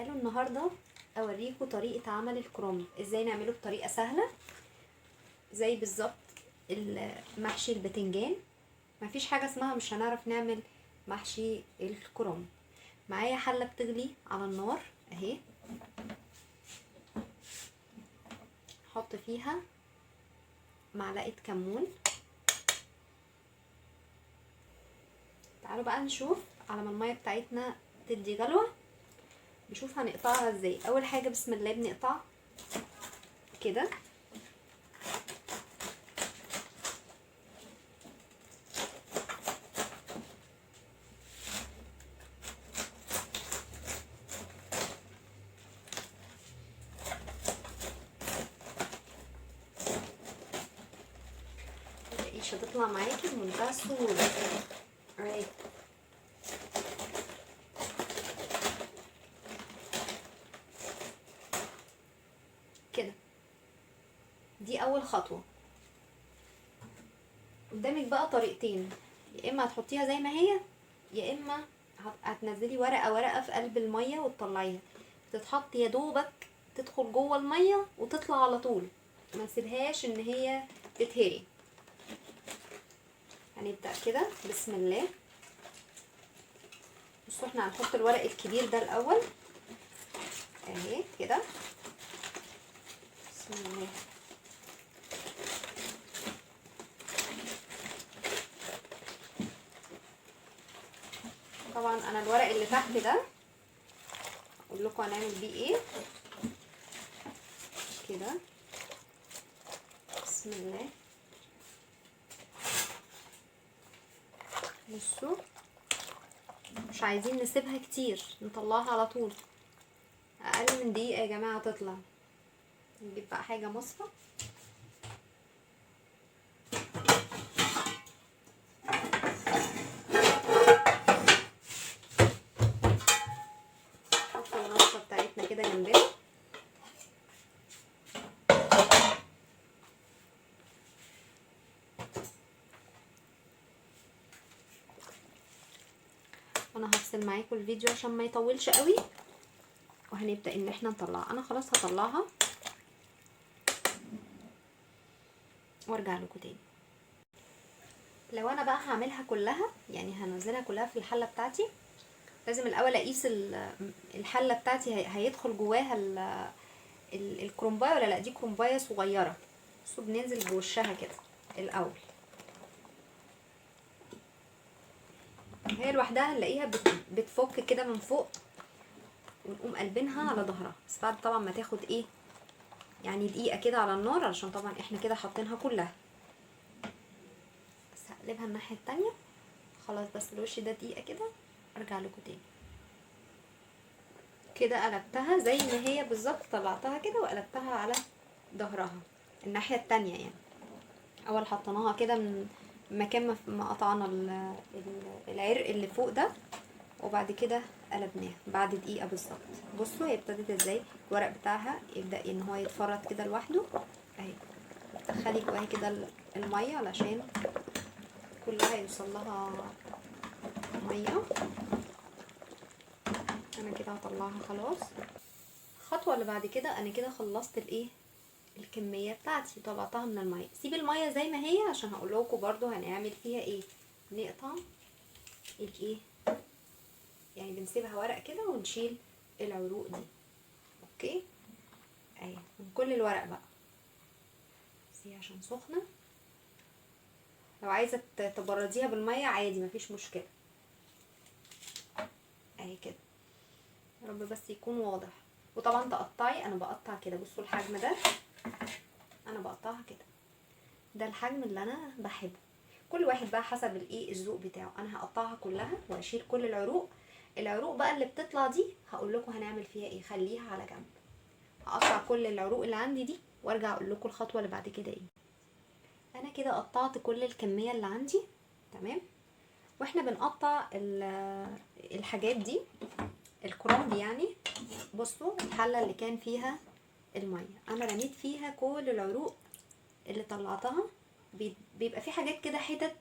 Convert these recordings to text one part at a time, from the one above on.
تعالوا النهاردة اوريكم طريقة عمل الكرومب، ازاي نعمله بطريقة سهلة زي بالظبط محشي البتنجان. مفيش حاجة اسمها مش هنعرف نعمل محشي الكرومب. معايا حلة بتغلي على النار اهي، حط فيها معلقة كمون. تعالوا بقى نشوف على ما المية بتاعتنا تدي غلوة نشوف هنقطعها ازاي. اول حاجة بسم الله بنقطع كده مش هتطلع معاكي بمنتهى السهولة. كده دي اول خطوة. قدامك بقى طريقتين، يا اما هتحطيها زي ما هي يا اما هتنزلي ورقة في قلب المية وتطلعيها. تتحط يا دوبك تدخل جوه المية وتطلع على طول، ما نسيبهاش ان هي تتهري. هنبدأ كده بسم الله. بصوا احنا هنحط الورق الكبير ده الاول اهي كده بسم الله. طبعا انا الورق اللي تحت ده اقول لكم هنعمل بيه ايه كده بسم الله. بصوا مش عايزين نسيبها كتير، نطلعها على طول، اقل من دقيقة يا جماعة تطلع. نجيب بقى حاجة مصفى نحط المصفى بتاعتنا كده جنبنا. انا هفصل معاكم الفيديو عشان ما يطولش قوي، وهنبدأ ان احنا نطلعها. انا خلاص هطلعها وارجع لكم تاني. لو انا بقى هعملها كلها يعني هنزلها كلها في الحلة بتاعتي، لازم الاول اقيس الحلة بتاعتي هيدخل جواها الكرومبايه ولا لا. دي كرومبايه صغيرة، بصوا بننزل بوشها كده الاول. هي لوحدها هنلاقيها بتفك كده من فوق، ونقوم قلبينها على ظهرها. بس بعد طبعا ما تاخد ايه يعني دقيقة كده على النار، علشان طبعا احنا كده حاطينها كلها. بس هقلبها الناحية التانية خلاص، بس الوش ده دقيقة كده ارجع لكم تاني. كده قلبتها زي ما هي بالظبط، طلعتها كده وقلبتها على ظهرها الناحية التانية. يعني اول حطيناها كده من مكان ما قطعنا العرق اللي فوق ده، وبعد كده قلبناها بعد دقيقة بالظبط. بصوا هي ابتدت ازاي، الورق بتاعها يبدأ ان هو يتفرط كده لوحده اهي. تدخلي جواها كده المية علشان كلها يوصل لها مية. انا كده هطلعها خلاص. الخطوة اللي بعد كده انا كده خلصت الايه الكمية بتاعتي، طلعتها من المية. سيب المية زي ما هي عشان هقول لكم برضو هنعمل فيها ايه. نقطع الايه يعني بنسيبها ورق كده ونشيل العروق دي. اوكي اهي من كل الورق بقى، بس هي عشان سخنة. لو عايزة تبرديها بالمية عادي مفيش مشكلة اهي كده. يا رب بس يكون واضح. وطبعا تقطعي، انا بقطع كده بصوا الحجم ده انا بقطعها كده، ده الحجم اللي انا بحبه. كل واحد بقى حسب الايه الذوق بتاعه. انا هقطعها كلها واشيل كل العروق. العروق بقى اللي بتطلع دي هقول لكم هنعمل فيها ايه، خليها على جنب. هقطع كل العروق اللي عندي دي وارجع اقول لكم الخطوه اللي بعد كده ايه. انا كده قطعت كل الكميه اللي عندي تمام. واحنا بنقطع الحاجات دي الكرنب يعني، بصوا الحله اللي كان فيها الميه انا رميت فيها كل العروق اللي طلعتها. بيبقى في حاجات كده حتت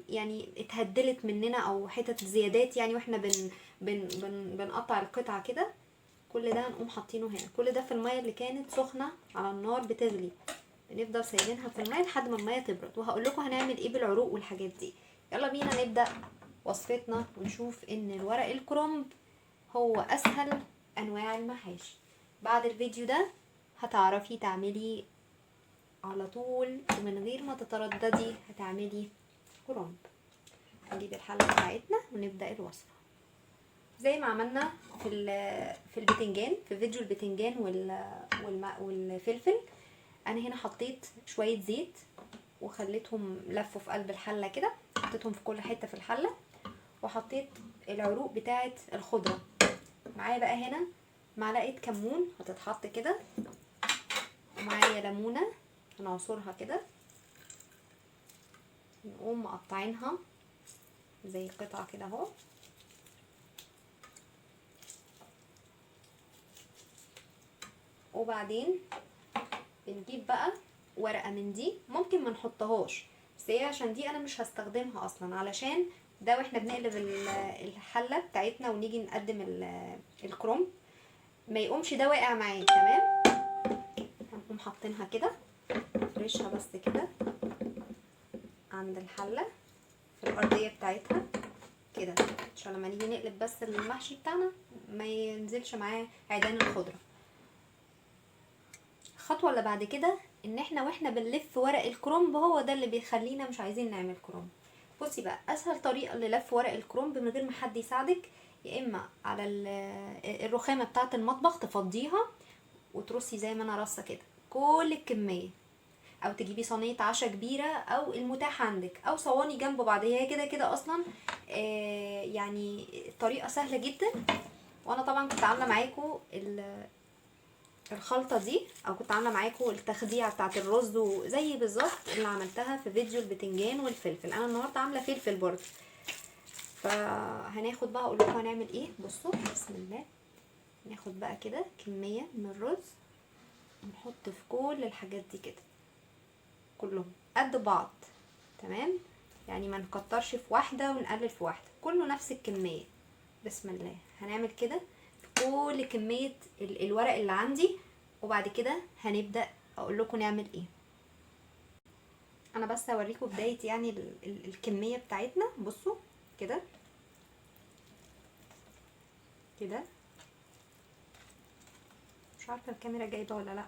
يعني اتهدلت مننا او حتت زيادات يعني، واحنا بنقطع القطعه كده كل ده هنقوم حاطينه هنا. كل ده في الميه اللي كانت سخنه على النار بتغلي، بنفضل سايبينها في الميه لحد ما الميه تبرد. وهقول لكم هنعمل ايه بالعروق والحاجات دي. يلا بينا نبدا وصفتنا ونشوف ان الورق الكرنب هو اسهل انواع المحاشي. بعد الفيديو ده هتعرفي تعملي على طول ومن غير ما تترددي هتعملي كرنب. نجيب الحله بتاعتنا ونبدا الوصفه زي ما عملنا في البتنجان، في فيديو البتنجان والفلفل. انا هنا حطيت شويه زيت وخليتهم لفوا في قلب الحله كده، حطيتهم في كل حته في الحله، وحطيت العروق بتاعه الخضره. معايا بقى هنا معلقه كمون هتتحط كده، ومعايا ليمونه هنعصرها كده، نقوم مقطعينها زي قطعه كده اهو. وبعدين بنجيب بقى ورقه من دي، ممكن ما نحطهاش بس هي عشان دي انا مش هستخدمها اصلا، علشان ده واحنا بنقلب الحله بتاعتنا ونيجي نقدم الكرنب ما يقومش ده واقع معايا. تمام، هنقوم حاطينها كده، نفرشها بس كده عند الحله في الارضيه بتاعتها كده، عشان لما نيجي نقلب بس المحشي بتاعنا ما ينزلش معاه عيدان الخضره. الخطوه اللي بعد كده ان احنا واحنا بنلف ورق الكرنب هو ده اللي بيخلينا مش عايزين نعمل كرنب. بصي بقى، اسهل طريقه للف ورق الكرنب من غير ما حد يساعدك، يا اما على الرخامه بتاعه المطبخ تفضيها وترصي زي ما انا رصه كده كل الكميه، او تجيبي صينيه عشا كبيره او المتاح عندك، او صواني جنب بعض. هي كده كده اصلا يعني طريقه سهله جدا. وانا طبعا كنت عامله معاكم الخلطه دي، او كنت عامله معاكم التخديعه بتاعه الرز زي بالظبط اللي عملتها في فيديو البتنجان والفلفل. انا النهارده عامله فلفل برضه. فهناخد بقى اقول لكم هنعمل ايه. بصوا بسم الله، ناخد بقى كده كميه من الرز ونحط في كل الحاجات دي كده كلهم قد بعض. تمام، يعني ما نكترش في واحده ونقلل في واحده، كله نفس الكميه. بسم الله، هنعمل كده في كل كميه الورق اللي عندي. وبعد كده هنبدا اقول لكم نعمل ايه. انا بس هوريكم بدايه يعني الكميه بتاعتنا. بصوا كده كده، مش عارفه الكاميرا جايبه ولا لا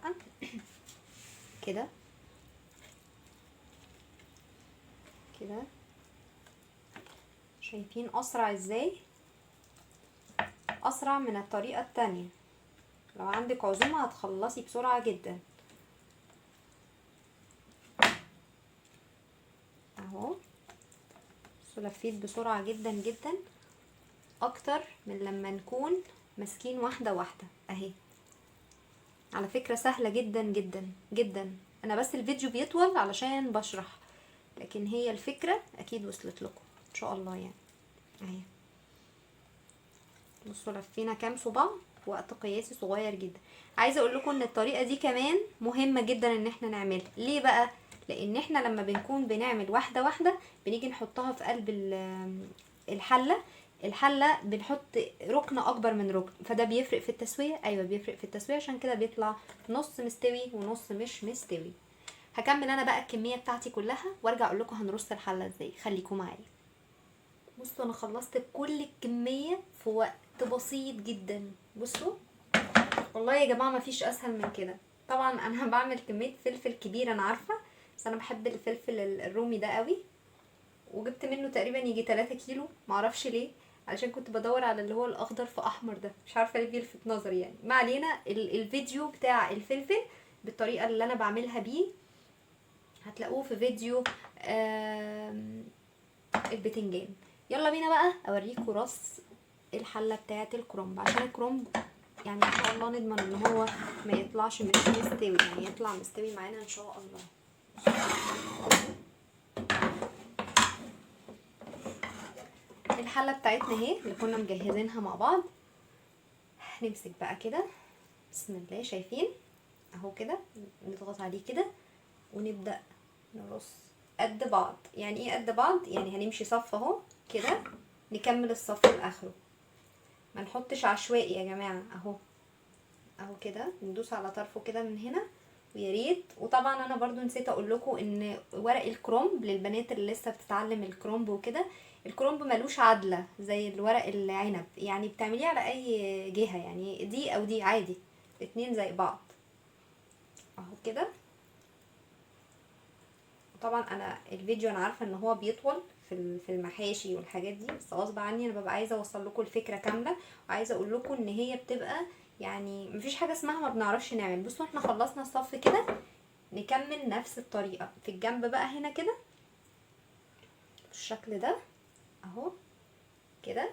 كده كده، شايفين اسرع ازاي؟ اسرع من الطريقه التانية. لو عندك عزومه هتخلصي بسرعه جدا. اهو لفيت بسرعه جدا جدا، اكتر من لما نكون ماسكين واحده واحده. اهي على فكره سهله جدا جدا جدا، انا بس الفيديو بيطول علشان بشرح، لكن هي الفكره اكيد وصلت لكم ان شاء الله يعني. اهي بصوا لفينا كام صباع، وقت قياسي صغير جدا. عايزه اقول لكم ان الطريقه دي كمان مهمه جدا ان احنا نعملها. ليه بقى؟ لان احنا لما بنكون بنعمل واحده واحده بنيجي نحطها في قلب الحله بنحط ركن اكبر من ركن، فده بيفرق في التسويه. ايوه بيفرق في التسويه، عشان كده بيطلع نص مستوي ونص مش مستوي. هكمل انا بقى الكميه بتاعتي كلها وارجع اقول لكم هنرص الحله ازاي. خليكم معايا. بصوا انا خلصت بكل الكميه في وقت بسيط جدا. بصوا والله يا جماعه مفيش اسهل من كده. طبعا انا بعمل كميه فلفل كبيره انا عارفه، بس انا بحب الفلفل الرومي ده قوي، وجبت منه تقريبا يجي 3 كيلو. معرفش ليه، علشان كنت بدور على اللي هو الاخضر في احمر ده، مش عارفه ليه بيلفت نظري يعني. ما علينا، الفيديو بتاع الفلفل بالطريقه اللي انا بعملها بيه هتلاقوه في فيديو البتنجان. يلا بينا بقى اوريكم رص الحله بتاعه الكرنب، عشان الكرنب يعني ان شاء الله نضمن ان هو ما يطلعش مش مستوي، يعني يطلع مستوي معانا ان شاء الله. الحله بتاعتنا اهي اللي كنا مجهزينها مع بعض. نمسك بقى كده بسم الله، شايفين اهو كده، نضغط عليه كده ونبدا نرص قد بعض. يعني ايه قد بعض؟ يعني هنمشي صف اهو كده، نكمل الصف لاخره، ما نحطش عشوائي يا جماعه اهو. اهو كده ندوس على طرفه كده من هنا، ويا ريت. وطبعا انا برضو نسيت اقول لكم ان ورق الكرومب للبنات اللي لسه بتتعلم الكرومب وكده، الكرومب ملوش عدله زي الورق العنب، يعني بتعمليه على اي جهه، يعني دي او دي عادي، الاتنين زي بعض اهو كده. طبعا انا الفيديو انا عارفه ان هو بيطول في المحاشي والحاجات دي، بس غصب عني انا ببقى عايزه اوصل لكم الفكره كامله، وعايزه اقول لكم ان هي بتبقى يعني مفيش حاجه اسمها ما بنعرفش نعمل. بصوا احنا خلصنا الصف كده، نكمل نفس الطريقه في الجنب بقى هنا كده بالشكل ده اهو كده.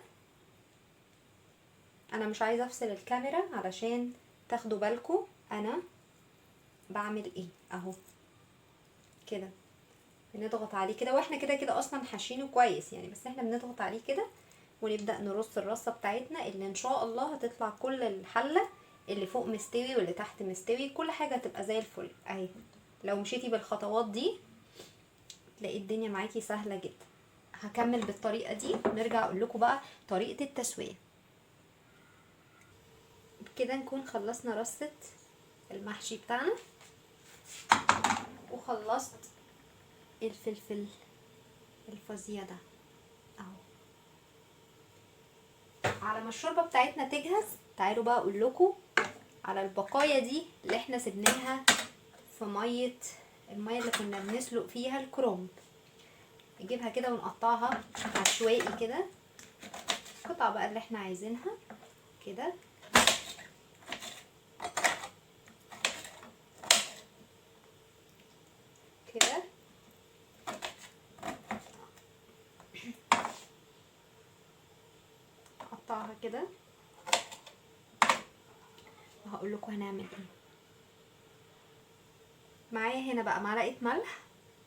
انا مش عايزه افصل الكاميرا علشان تاخدوا بالكم انا بعمل ايه اهو كده. بنضغط عليه كده، واحنا كده كده اصلا حاشينه كويس يعني، بس احنا بنضغط عليه كده ونبدأ نرص الرصة بتاعتنا اللي ان شاء الله هتطلع كل الحلة اللي فوق مستوي واللي تحت مستوي، كل حاجة هتبقى زي الفل اهي. لو مشيتي بالخطوات دي تلاقي الدنيا معاكي سهلة جدا. هكمل بالطريقة دي ونرجع اقول لكم بقى طريقة التسوية. بكده نكون خلصنا رصة المحشي بتاعنا، وخلصت الفلفل الفظيع ده اهو. على ما الشوربه بتاعتنا تجهز تعالوا بقى اقول لكم على البقايا دي اللي احنا سبناها في الميه اللي كنا بنسلق فيها الكرنب. نجيبها كده ونقطعها عشوائي كده، القطع بقى اللي احنا عايزينها كده كده. نقطعها كده وهقول لكم هنعمل ايه. معايا هنا بقى معلقه ملح،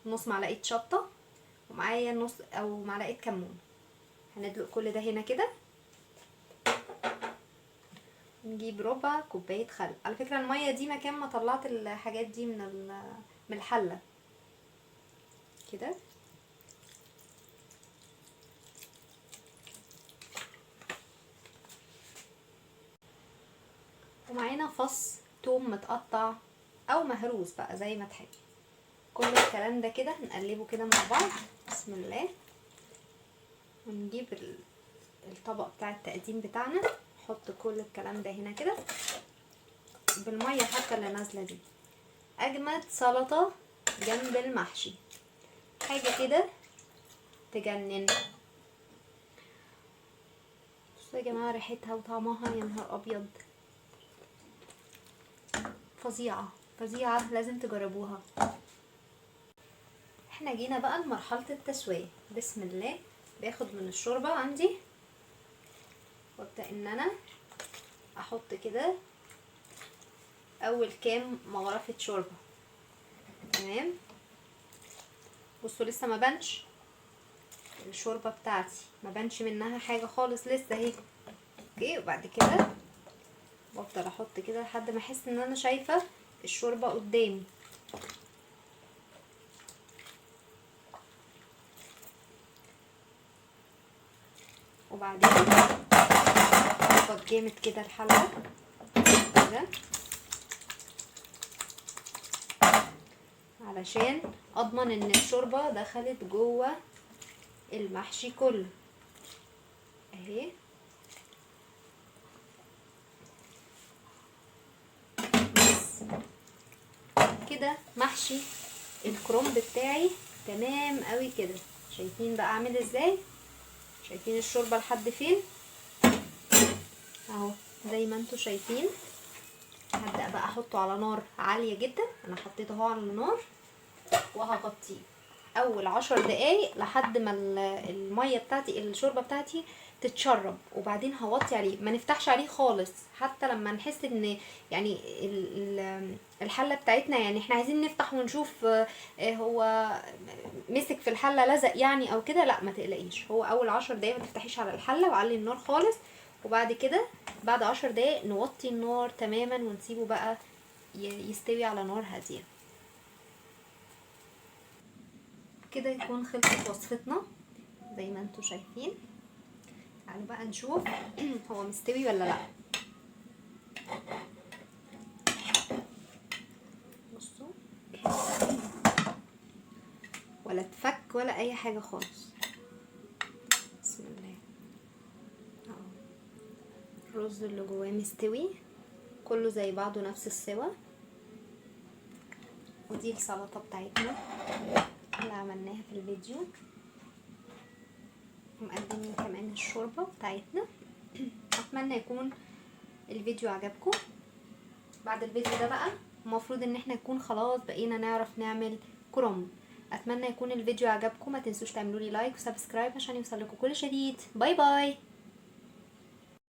نص معلقه شطه، ومعايا نص او معلقه كمون. هندلق كل ده هنا كده. نجيب ربع كوبايه خل. على فكره الميه دي مكان ما طلعت الحاجات دي من الحله كده. ومعانا فص توم متقطع او مهروس بقى زي ما تحبي. كل الكلام ده كده هنقلبه كده مع بعض بسم الله. ونجيب الطبق بتاع التقديم بتاعنا، نحط كل الكلام ده هنا كده بالميه حتى اللي نازله دي. اجمد سلطه جنب المحشي، حاجه كده تجنن. بصوا يا جماعه ريحتها وطعمها يا نهار ابيض، فظيعه فظيعه، لازم تجربوها. احنا جينا بقى لمرحله التسويه. بسم الله. باخد من الشوربه عندي وابدا ان انا احط كده اول كام مغرفه شوربه. تمام. بصوا لسه ما بانش الشوربه بتاعتي، ما بانش منها حاجه خالص لسه اهي. اوكي. وبعد كده بفضل احط كده لحد ما احس ان انا شايفه الشوربه قدامي. وبعدين اضغط جامد كده الحله كده علشان اضمن ان الشوربه دخلت جوه المحشي كله اهي. بس كده محشي الكرنب بتاعي تمام قوي كده. شايفين بقى عامل ازاي؟ شايفين الشوربه لحد فين اهو زي ما انتوا شايفين. هبدأ بقى احطه على نار عالية جدا. انا حطيته اهو على النار وهغطيه اول 10 دقايق لحد ما المية بتاعتي الشوربة بتاعتي تتشرب، وبعدين هوطي عليه. ما نفتحش عليه خالص حتى لما نحس ان يعني الحلة بتاعتنا يعني احنا عايزين نفتح ونشوف هو مسك في الحلة لزق يعني او كده. لا ما تقلقيش، هو اول 10 دقايق ما تفتحيش على الحلة وعلي النار خالص، وبعد كده بعد 10 دقايق نوطي النار تماما ونسيبه بقى يستوي على نار هاديه. كده يكون خلصت وصفتنا زي ما انتوا شايفين. تعالوا بقى نشوف هو مستوي ولا لا. ولا اتفك ولا اي حاجة خالص. بسم الله. الرز اللي جواه مستوي كله زي بعضه نفس السوا. ودي السلطة بتاعتنا اللي عملناها في الفيديو، ومقدمين كمان الشوربة بتاعتنا. اتمنى يكون الفيديو عجبكم. بعد الفيديو ده بقى المفروض ان احنا نكون خلاص بقينا نعرف نعمل كرنب. اتمنى يكون الفيديو عجبكم. ما تنسوش تعملوا لي لايك وسبسكرايب عشان يوصلكم كل جديد. باي باي.